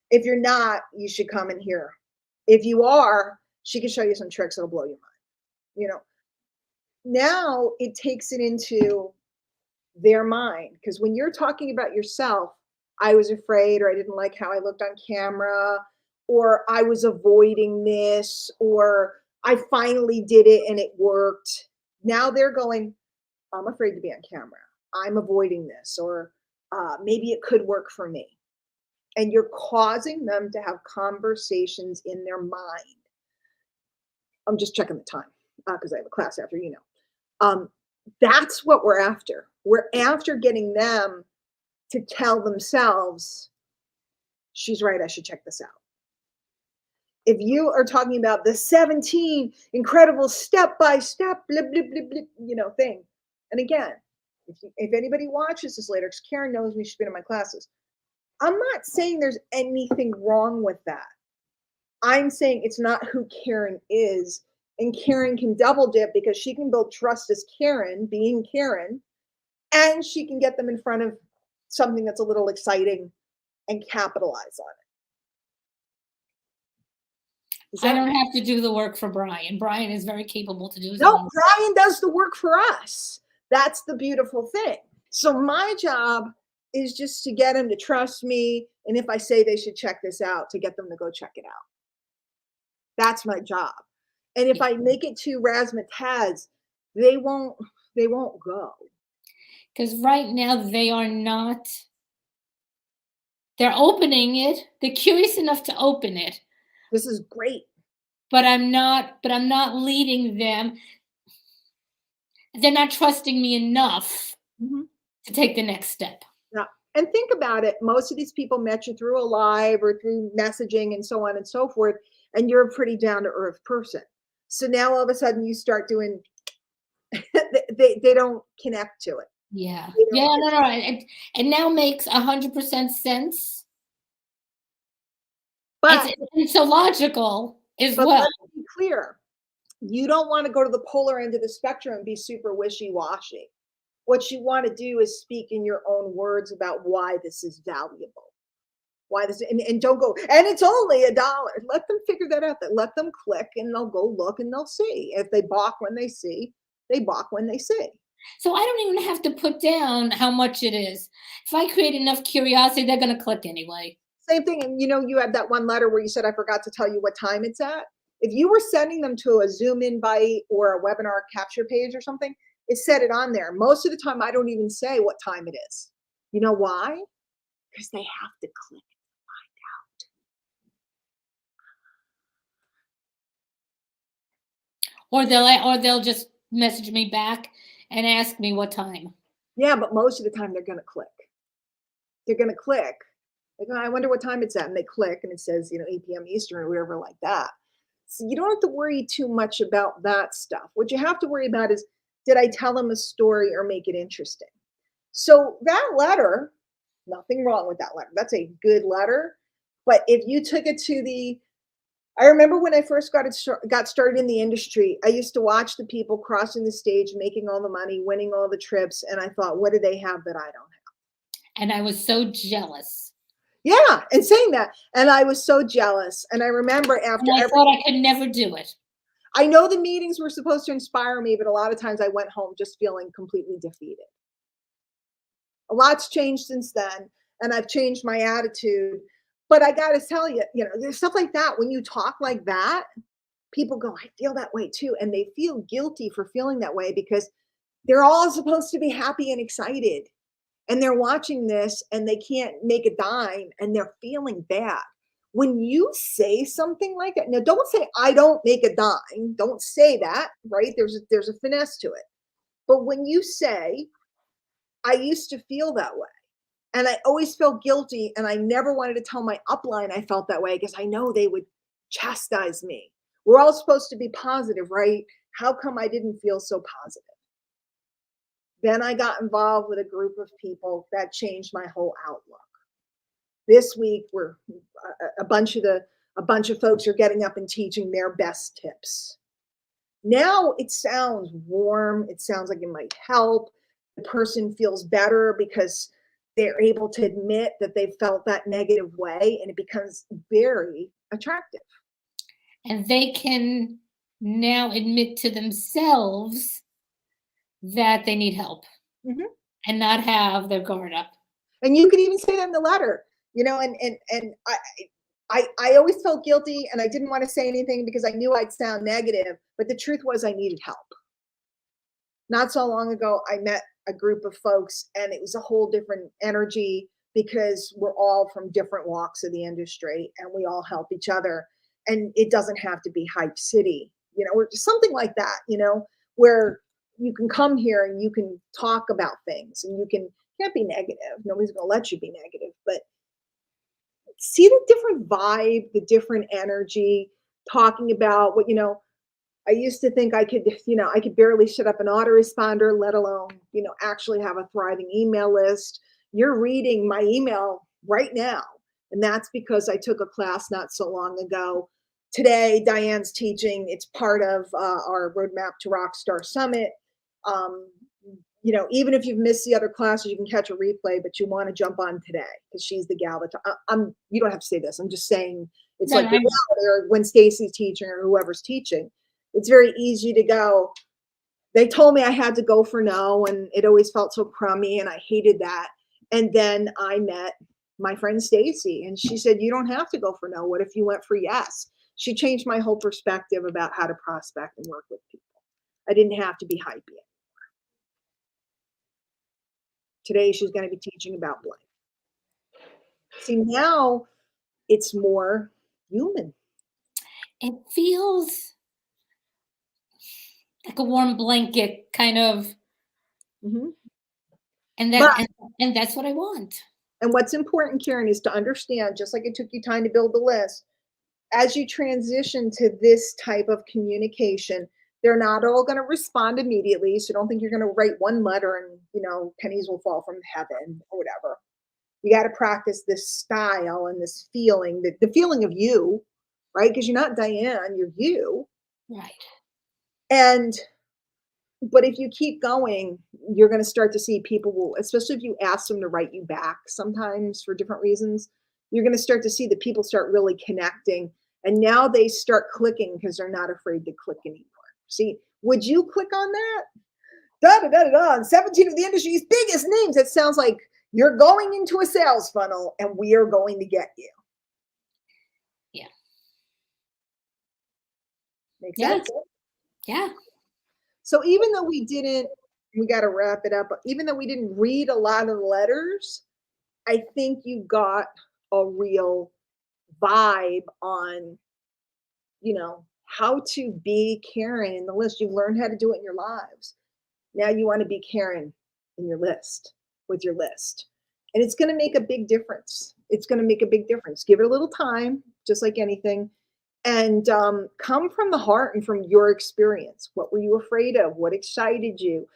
If you're not, you should come in here. If you are, she can show you some tricks that'll blow your mind. You know, now it takes it into their mind. Because when you're talking about yourself, I was afraid, or I didn't like how I looked on camera, or I was avoiding this, or I finally did it and it worked. Now they're going, I'm afraid to be on camera. I'm avoiding this, or maybe it could work for me. And you're causing them to have conversations in their mind. I'm just checking the time because I have a class after, that's what we're after. We're after getting them to tell themselves, she's right, I should check this out. If you are talking about the 17 incredible step by step, blah, blah, blah, blah, thing. And again, if anybody watches this later, because Karen knows me, she's been in my classes. I'm not saying there's anything wrong with that. I'm saying it's not who Karen is. And Karen can double dip because she can build trust as Karen, being Karen, and she can get them in front of something that's a little exciting and capitalize on it. I don't have to do the work for Brian. Brian is very capable to do his No, own. Brian does the work for us. That's the beautiful thing. So my job is just to get them to trust me. And if I say they should check this out, to get them to go check it out. That's my job. And if I make it too razzmatazz, they won't go. Because right now they are not. They're opening it. They're curious enough to open it, This is great. but I'm not. But I'm not leading them. They're not trusting me enough Mhm. to take the next step. Yeah. And think about it. Most of these people met you through a live or through messaging and so on and so forth. And you're a pretty down to earth person. So now all of a sudden you start doing, they don't connect to it. Yeah. They Yeah. don't No. No. It now makes 100% sense. But It's illogical as but well. let's be clear. You don't want to go to the polar end of the spectrum and be super wishy-washy. What you want to do is speak in your own words about why this is valuable. Why this, and don't go, and it's only $1. Let them figure that out. Let them click and they'll go look and they'll see. If they balk when they see, they balk when they see. So I don't even have to put down how much it is. If I create enough curiosity, they're going to click anyway. Same thing. And you had that one letter where you said, I forgot to tell you what time it's at. If you were sending them to a Zoom invite or a webinar capture page or something, it said it on there. Most of the time, I don't even say what time it is. You know why? Because they have to click. Or they'll just message me back and ask me what time. Yeah, but most of the time they're gonna click. They're gonna click. Like, "Oh, I wonder what time it's at," and they click and it says, 8 PM Eastern or whatever like that. So you don't have to worry too much about that stuff. What you have to worry about is, did I tell them a story or make it interesting? So that letter, nothing wrong with that letter. That's a good letter. But if you took it to the I remember when I first got started in the industry, I used to watch the people crossing the stage, making all the money, winning all the trips, and I thought, what do they have that I don't have? And I was so jealous. Yeah, and saying that, and I was so jealous. And I remember And after I every thought I could never do it. I know the meetings were supposed to inspire me, but a lot of times I went home just feeling completely defeated. A lot's changed since then, and I've changed my attitude. But I got to tell you, there's stuff like that. When you talk like that, people go, I feel that way too. And they feel guilty for feeling that way because they're all supposed to be happy and excited. And they're watching this and they can't make a dime and they're feeling bad. When you say something like that, now don't say, I don't make a dime. Don't say that, right? There's a finesse to it. But when you say, I used to feel that way. And I always felt guilty, and I never wanted to tell my upline I felt that way because I know they would chastise me. We're all supposed to be positive, right? How come I didn't feel so positive? Then I got involved with a group of people that changed my whole outlook. This week, we're a bunch of folks are getting up and teaching their best tips. Now it sounds warm. It sounds like it might help. The person feels better because they're able to admit that they felt that negative way, and it becomes very attractive. And they can now admit to themselves that they need help Mhm. and not have their guard up. And you could even say that in the letter, and I always felt guilty and I didn't want to say anything because I knew I'd sound negative, but the truth was I needed help. Not so long ago, I met a group of folks and it was a whole different energy because we're all from different walks of the industry and we all help each other. And it doesn't have to be Hype City, or something like that, where you can come here and you can talk about things and can't be negative. Nobody's going to let you be negative, but see the different vibe, the different energy, talking about I used to think I could barely set up an autoresponder, let alone, actually have a thriving email list. You're reading my email right now. And that's because I took a class not so long ago. Today, Diane's teaching. It's part of our Roadmap to Rockstar Summit. Um, even if you've missed the other classes, you can catch a replay, but you want to jump on today because she's the gal that you don't have to say this. I'm just saying it's No, like I know. or when Stacy's teaching or whoever's teaching, it's very easy to go. They told me I had to go for no, and it always felt so crummy, and I hated that. And then I met my friend Stacy, and she said, "You don't have to go for no. What if you went for yes?" She changed my whole perspective about how to prospect and work with people. I didn't have to be hypey. Today, she's going to be teaching about blank. See, now it's more human. It feels like a warm blanket kind of, Mhm. and But that's what I want. and what's important, Karen, is to understand, just like it took you time to build the list, as you transition to this type of communication, they're not all going to respond immediately. So don't think you're going to write one letter and, pennies will fall from heaven or whatever. You got to practice this style and this feeling, the feeling of you, right? Because you're not Diane, you're you. Right. And but if you keep going, you're going to start to see people will, especially if you ask them to write you back sometimes for different reasons, you're going to start to see that people start really connecting. And now they start clicking because they're not afraid to click anymore. See, would you click on that? Da da da da da. And 17 of the industry's biggest names. It sounds like you're going into a sales funnel and we are going to get you. Yeah. Make Yeah. sense? Yeah. So even though we got to wrap it up, even though we didn't read a lot of letters, I think you got a real vibe on, how to be Karen in the list. You've learned how to do it in your lives. Now you want to be Karen in your list with your list. And it's going to make a big difference. It's going to make a big difference. Give it a little time, just like anything. And come from the heart and from your experience. What were you afraid of? What excited you?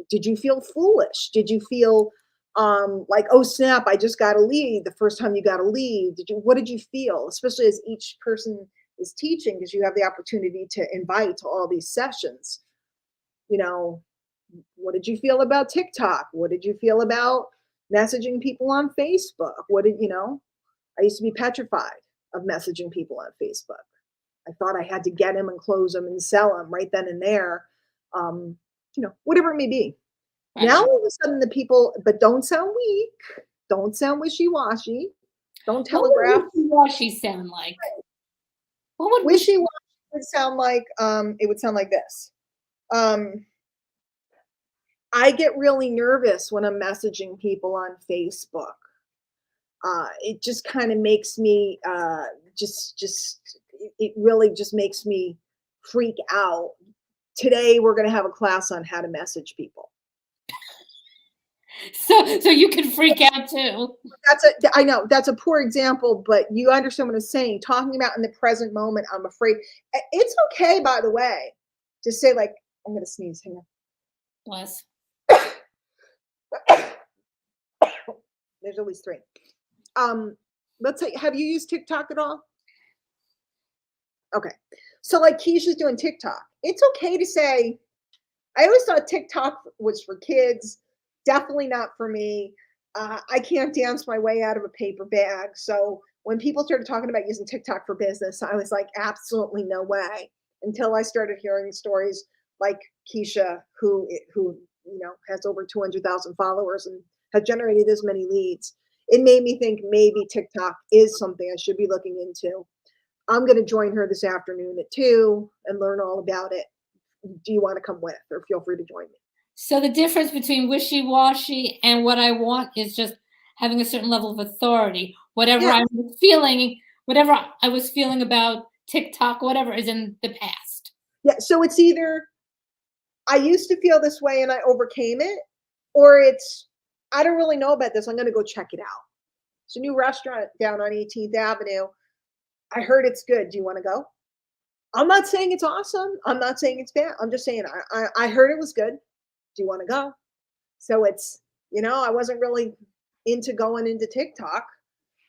Did you feel foolish? Did you feel like, oh snap, I just got a lead the first time you got a lead? What did you feel? Especially as each person is teaching, because you have the opportunity to invite to all these sessions. You know, what did you feel about TikTok? What did you feel about messaging people on Facebook? What did you know? I used to be petrified of messaging people on Facebook. I thought I had to get them and close them and sell them right then and there. Um, whatever it may be. Now Right. all of a sudden the people, but don't sound weak, don't sound wishy-washy, don't What would telegraph. wishy-washy sound like? What would wishy Wishy-washy would sound like it would sound like this. Um, I get really nervous when I'm messaging people on Facebook. It just kind of makes me it really just makes me freak out. Today we're going to have a class on how to message people. so you can freak out too. I know that's a poor example, but you understand what I'm saying. Talking about in the present moment, I'm afraid. It's okay, by the way, to say like, I'm going to sneeze. Hang Bless. on. There's always three. Let's say, have you used TikTok at all? Okay. So like Keisha's doing TikTok. It's okay to say, I always thought TikTok was for kids. Definitely not for me. I can't dance my way out of a paper bag. So when people started talking about using TikTok for business, I was like, absolutely no way. Until I started hearing stories like Keisha, who has over 200,000 followers and has generated this many leads. It made me think maybe TikTok is something I should be looking into. I'm going to join her this afternoon at 2 and learn all about it. Do you want to come with, or feel free to join me? So the difference between wishy-washy and what I want is just having a certain level of authority. Yeah. Whatever I was feeling about TikTok, whatever is in the past. Yeah. So it's either I used to feel this way and I overcame it, or it's I don't really know about this. I'm going to go check it out. It's a new restaurant down on 18th Avenue. I heard it's good. Do you want to go? I'm not saying it's awesome. I'm not saying it's bad. I'm just saying I heard it was good. Do you want to go? So it's, I wasn't really into going into TikTok.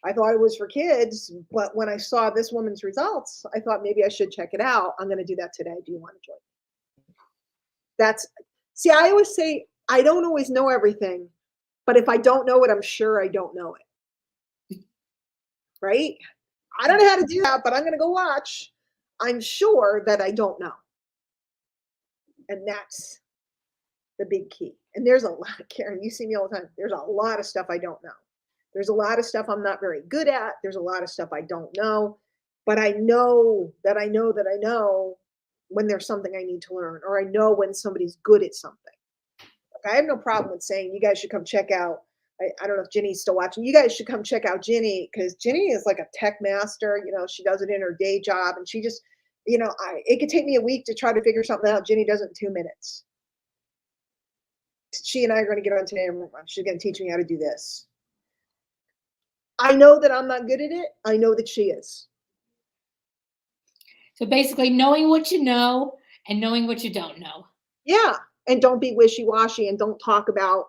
I thought it was for kids, but when I saw this woman's results, I thought maybe I should check it out. I'm going to do that today. Do you want to join? That's See, I always say I don't always know everything, but if I don't know it, I'm sure I don't know it. Right? I don't know how to do that, but I'm going to go watch. I'm sure that I don't know. And that's the big key. And there's a lot, Karen, you see me all the time. There's a lot of stuff I don't know. There's a lot of stuff I'm not very good at. There's a lot of stuff I don't know. But I know that I know that I know when there's something I need to learn, or I know when somebody's good at something. Like, I have no problem with saying you guys should come check out. I don't know if Ginny's still watching. You guys should come check out Ginny, because Ginny is like a tech master. She does it in her day job, and she just, it could take me a week to try to figure something out. Ginny does it in 2 minutes. She and I are going to get on today, and she's going to teach me how to do this. I know that I'm not good at it. I know that she is. So basically knowing what you know and knowing what you don't know. Yeah. And don't be wishy-washy, and don't talk about,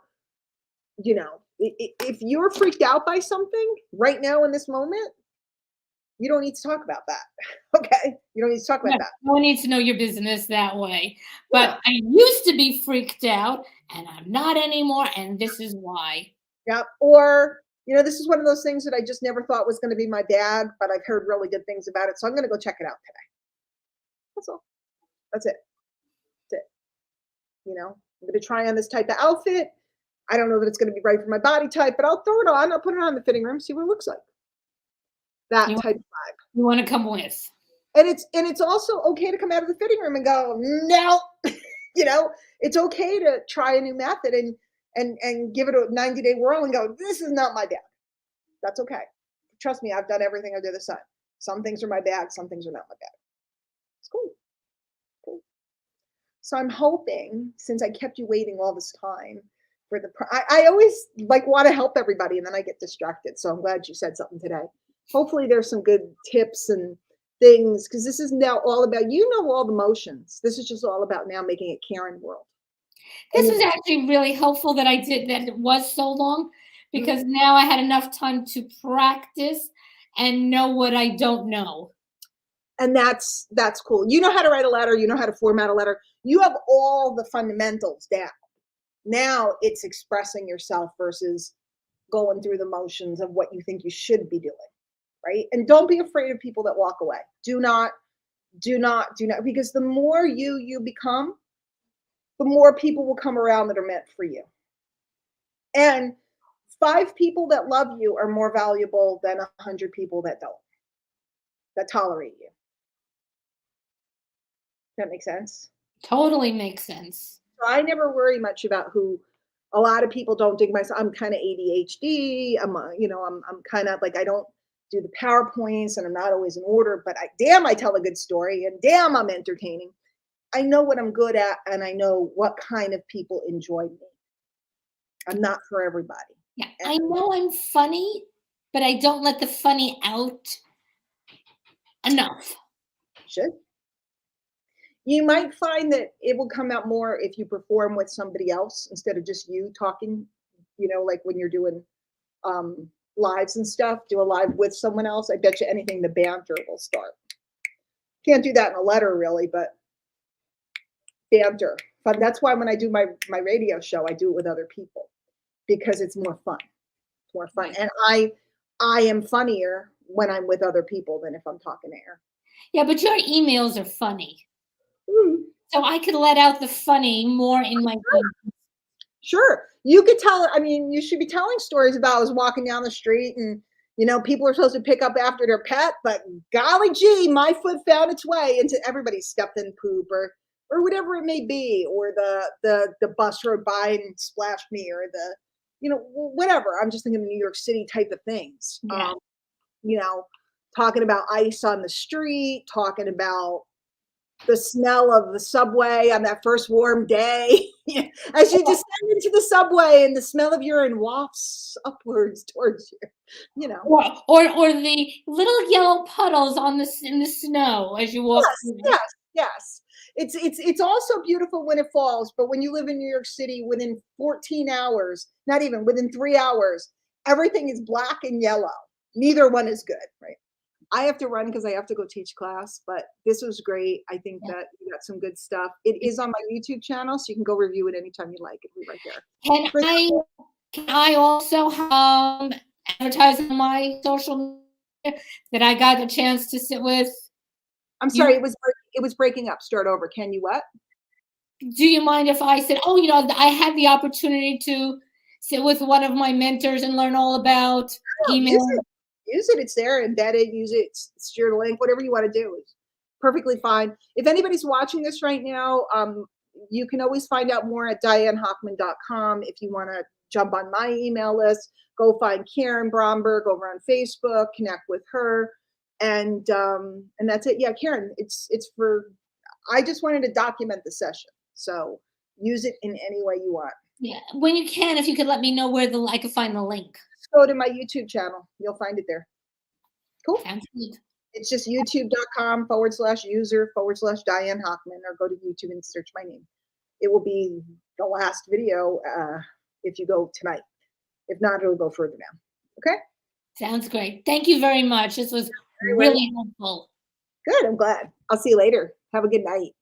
if you're freaked out by something right now in this moment, you don't need to talk about that. Okay? You don't need to talk about Yeah, that. no one needs to know your business that way. Yeah. But I used to be freaked out and I'm not anymore. And this is why. Yeah. Or, this is one of those things that I just never thought was going to be my bag, but I've heard really good things about it. So I'm going to go check it out today. That's all. That's it. That's it. I'm going to try on this type of outfit. I don't know that it's going to be right for my body type, but I'll throw it on. I'll put it on in the fitting room, see what it looks like. That You, type of vibe. you want to come with. And it's also okay to come out of the fitting room and go, no. It's okay to try a new method and give it a 90-day whirl and go, this is not my bag. That's okay. Trust me, I've done everything under the sun. Some things are my bag, some things are not my bag. It's cool. So I'm hoping, since I kept you waiting all this time for I always like want to help everybody and then I get distracted. So I'm glad you said something today. Hopefully there's some good tips and things because this is now all about, you know, all the motions. This is just all about now making it Karen world. And This was actually really helpful that I did that it was so long mhm. because now I had enough time to practice and know what I don't know. And that's cool. You know how to write a letter, you know how to format a letter. You have all the fundamentals down. Now it's expressing yourself versus going through the motions of what you think you should be doing, right? And don't be afraid of people that walk away. Do not, because the more you become, the more people will come around that are meant for you. And 5 people that love you are more valuable than 100 people that don't, that tolerate you. That makes sense? Totally makes sense. So I never worry much about who. A lot of people don't dig myself. I'm kind of ADHD. I'm kind of like I don't do the PowerPoints and I'm not always in order, but I tell a good story and damn I'm entertaining. I know what I'm good at and I know what kind of people enjoy me. I'm not for everybody. Yeah, And I know I'm funny, but I don't let the funny out enough. should. You might find that it will come out more if you perform with somebody else instead of just you talking, like when you're doing lives and stuff, do a live with someone else. I bet you anything the banter will start. Can't do that in a letter really, but banter. Fun. That's why when I do my radio show, I do it with other people because it's more fun. It's more fun. Right. And I am funnier when I'm with other people than if I'm talking to air. Yeah, but your emails are funny. Mm. So I could let out the funny more in my Sure. You could tell, I mean, you should be telling stories about I was walking down the street and, people are supposed to pick up after their pet, but golly gee, my foot found its way into everybody stepped in poop or whatever it may be, or the bus rode by and splashed me, or whatever. I'm just thinking of New York City type of things. yeah. You know, talking about ice on the street, talking about the smell of the subway on that first warm day as you descend into the subway and the smell of urine wafts upwards towards you, you know. Or the little yellow puddles on in the snow as you walk Yes, through. yes, yes. It's also beautiful when it falls, but when you live in New York City, within 14 hours, not even within 3 hours, everything is black and yellow. Neither one is good, right? I have to run because I have to go teach class, but this was great. I think Yeah. that you got some good stuff. It is on my YouTube channel, so you can go review it anytime you like. It'll be right there. Can For I can I also advertise on my social media that I got a chance to sit with I'm sorry, you? it was breaking up. Start over. Can you what? Do you mind if I said, oh, I had the opportunity to sit with one of my mentors and learn all about No, use email? it. Use it. It's there, embedded. Use it. Share the link. Whatever you want to do is perfectly fine. If anybody's watching this right now, you can always find out more at dianehockman.com. If you want to jump on my email list, go find Karen Bromberg over on Facebook, connect with her, and that's it. Yeah, Karen, it's for. I just wanted to document the session, so use it in any way you want. Yeah, when you can, if you could let me know where I could find the link. Just go to my YouTube channel. You'll find it there. Cool. Sounds good. It's just youtube.com/user/. Diane Hockman, or go to YouTube and search my name. It will be the last video if you go tonight. If not, it'll go further down. Okay? Sounds great. Thank you very much. This was Very well. really helpful. Good. I'm glad. I'll see you later. Have a good night.